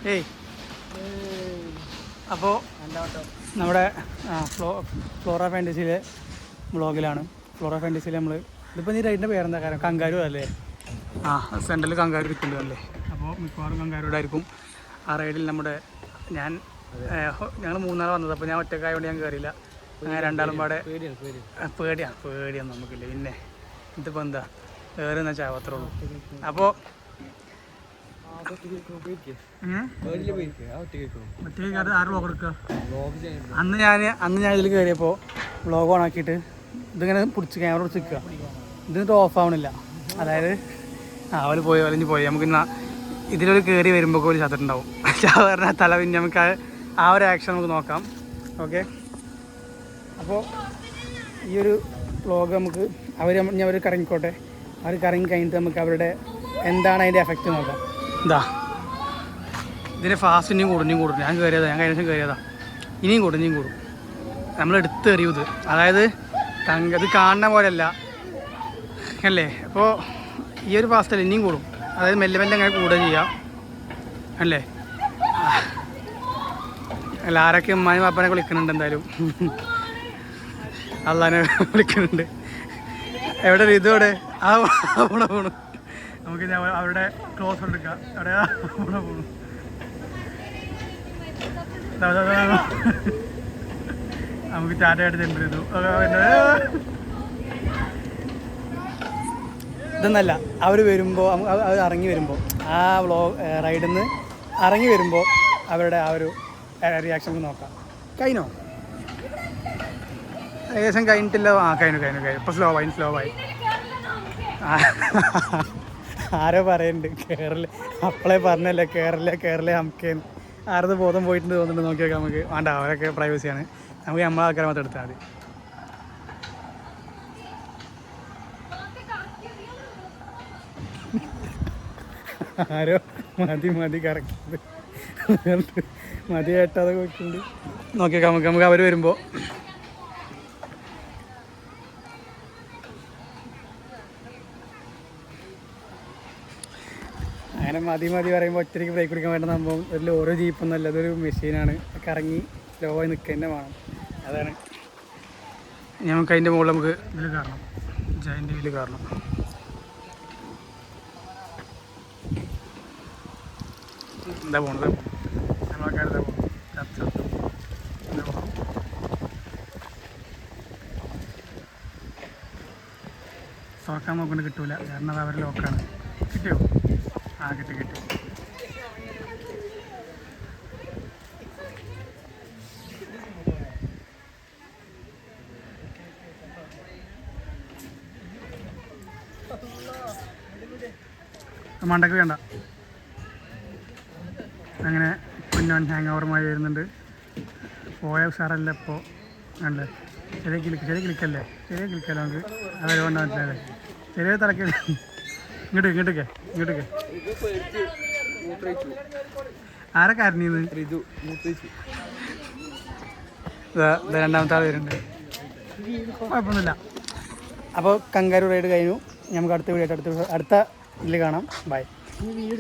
ഏയ് അപ്പോൾ നമ്മുടെ ഫ്ലോറ ഫാൻറ്റസിയിലെ വ്ളോഗിലാണ്. ഫ്ലോറ ഫാൻറ്റസിയിൽ നമ്മൾ ഇതിപ്പോൾ നീ റൈഡിൻ്റെ പേരെന്താ കാര്യം കങ്കാരു അല്ലേ? സെൻട്രൽ കങ്കാരു ഇരിക്കുന്നുണ്ട് അല്ലേ? അപ്പോൾ മിക്കവാറും കങ്കാരുടെ ആയിരിക്കും ആ റൈഡിൽ. ഞങ്ങൾ മൂന്നാൾ വന്നത്. അപ്പോൾ ഞാൻ ഒറ്റക്കായതുകൊണ്ട് ഞാൻ കയറിയില്ല. രണ്ടാളും പാടെ പേടിയാണ് നമുക്കില്ല. പിന്നെ ഇതിപ്പോൾ എന്താ കയറുന്ന ചാവത്രേ ഉള്ളൂ. അപ്പോൾ ഒറ്റയ്ക്ക് ആറ് വ്ളോഗ് എടുക്കുക. അന്ന് ഞാൻ ഇതിൽ കയറിയപ്പോൾ വ്ളോഗ് ഓൺ ആക്കിയിട്ട് ഇതിങ്ങനെ ക്യാമറ പിടിച്ച് നിൽക്കുക. ഇതിന്നിട്ട് ഓഫ് ആവണില്ല. അതായത് അവർ പോയി വലിഞ്ഞ് പോയി. നമുക്ക് ഇതിലൊരു കയറി വരുമ്പോൾ ഒരു ചത്തിട്ടുണ്ടാവും. പറഞ്ഞാൽ തല പിന്നെ നമുക്ക് ആ ഒരു ആക്ഷൻ നമുക്ക് നോക്കാം. ഓക്കെ, അപ്പോൾ ഈ ഒരു വ്ളോഗ് നമുക്ക് അവർ കറങ്ങിക്കോട്ടെ. അവർ കറങ്ങി കഴിഞ്ഞിട്ട് നമുക്ക് അവരുടെ എന്താണ് അതിൻ്റെ എഫക്റ്റ് നോക്കാം. ഇതിൻ്റെ ഫാസ്റ്റ് ഇനിയും കൂടും. ഞാൻ കഴിഞ്ഞ ദിവസം കയറിയതാ. ഇനിയും കൂടും. നമ്മളെടുത്ത് എറിയും ഇത്. അതായത് ഇത് കാണുന്ന പോലെയല്ല അല്ലേ? അപ്പോൾ ഈ ഒരു ഫാസ്റ്റല്ല ഇനിയും കൂടും. അതായത് മെല്ലെ അങ്ങനെ കൂടുക ചെയ്യാം അല്ലേ? അല്ല, ആരൊക്കെ ഉമ്മാനും പാപ്പനൊക്കെ വിളിക്കുന്നുണ്ട്. എന്തായാലും അള്ളാനെ വിളിക്കുന്നുണ്ട്. എവിടെ ഇതോടെ പോണു. നമുക്ക് അവരുടെ ക്ലോസ് എടുക്കാം. അവിടെ പോണു. നമുക്ക് ചാറ്റയായിട്ട് സെൻറ്റർ ചെയ്തു. ഇതൊന്നല്ല, അവർ വരുമ്പോൾ അവർ ഇറങ്ങി വരുമ്പോൾ ആ റൈഡിൽ നിന്ന് ഇറങ്ങി വരുമ്പോൾ അവരുടെ ആ ഒരു റിയാക്ഷൻ നോക്കാം. കഴിഞ്ഞോ? ഏകദേശം കഴിഞ്ഞിട്ടില്ല. കഴിഞ്ഞു. ഇപ്പോൾ സ്ലോ ആയി. ആരോ പറയുന്നുണ്ട് കേരള, അപ്പളേ പറഞ്ഞല്ലേ കേരള നമുക്കേന്ന്. ആരത് ബോധം പോയിട്ടുണ്ട് തോന്നുന്നുണ്ട്. നോക്കിയൊക്കെ നമുക്ക് വേണ്ട, അവരൊക്കെ പ്രൈവസിയാണ്. നമുക്ക് നമ്മളെ ആൾക്കാരെ മാത്രം എടുത്താൽ മതി. ആരോ മതി കറക്റ്റ് മതി കേട്ടതൊക്കെ വെക്കുന്നുണ്ട്. നോക്കിയൊക്കെ നമുക്ക് അവർ വരുമ്പോൾ അങ്ങനെ മതി പറയുമ്പോൾ ഒറ്റയ്ക്ക് ബ്രേക്ക് പിടിക്കാൻ വേണ്ട സംഭവം ഒരു ലോറി ജീപ്പൊന്നല്ല, അതൊരു മെഷീനാണ്. കറങ്ങി സ്ലോ ആയി നിൽക്കുക തന്നെ വേണം. അതാണ് നമുക്ക് അതിൻ്റെ മുകളിൽ നമുക്ക് ഇതിൽ കയറണം. ജയൻ്റെ ഇതിൽ കയറണം. എന്താ പോണത്? നമ്മളൊക്കെ തുറക്കാൻ നോക്കൊണ്ട് കിട്ടൂല. കാരണം അത് അവരുടെ ലോക്കാണ്. കിട്ടിയോ? കിട്ടി. മണ്ടക്ക് വേണ്ട. അങ്ങനെ പൊന്നോൻ ഹാങ് ഓവറുമായി വരുന്നുണ്ട്. പോയ ഉഷാറല്ല ഇപ്പോൾ അല്ലേ? ചെറിയ ക്ലിക്കല്ലേ നമുക്ക് അവർ കൊണ്ടാ മനസ്സിലായല്ലേ? ചെറിയ തലക്ക് ഇങ്ങോട്ടേക്ക് ആരൊക്കെ അറിഞ്ഞത്? രണ്ടാമത്തെ ആൾ വരുന്നുണ്ട്. കുഴപ്പമൊന്നുമില്ല. അപ്പോൾ കങ്കാരു റൈഡ് കഴിഞ്ഞു. നമുക്ക് അടുത്ത വീഡിയോ അടുത്ത ഇതിൽ കാണാം. ബൈ.